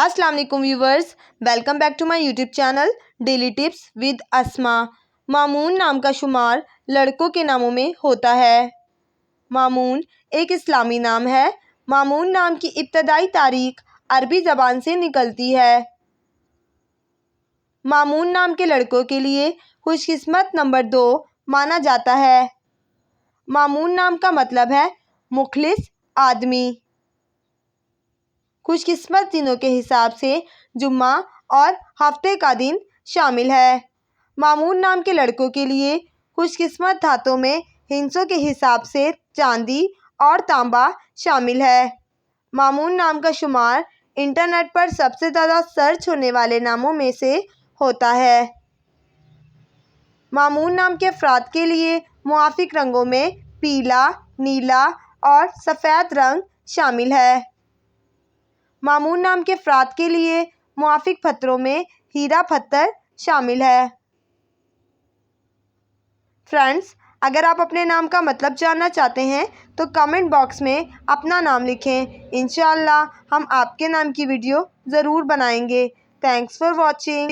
अस्सलाम वालेकुम viewers, welcome back to my YouTube channel daily tips with Asma. Mamoon नाम का शुमार लड़कों के नामों में होता है। मामून एक इस्लामी नाम है। मामून नाम की इब्तदाई तारीख अरबी ज़बान से निकलती है। मामून नाम के लड़कों के लिए खुशकिस्मत नंबर 2 माना जाता है। मामून नाम का मतलब है मुखलिस आदमी। खुशकिस्मत दिनों के हिसाब से जुम्मा और हफ्ते का दिन शामिल है। मामून नाम के लड़कों के लिए खुशकिस्मत धातों में हिंसों के हिसाब से चांदी और तांबा शामिल है। मामून नाम का शुमार इंटरनेट पर सबसे ज़्यादा सर्च होने वाले नामों में से होता है। मामून नाम के अफराद के लिए मुआफिक रंगों में पीला, नीला और सफ़ेद रंग शामिल है। मामून नाम के अफराद के लिए मुआफिक पत्थरों में हीरा पत्थर शामिल है। फ्रेंड्स, अगर आप अपने नाम का मतलब जानना चाहते हैं तो कमेंट बॉक्स में अपना नाम लिखें। इंशाअल्लाह हम आपके नाम की वीडियो ज़रूर बनाएंगे। Thanks for watching.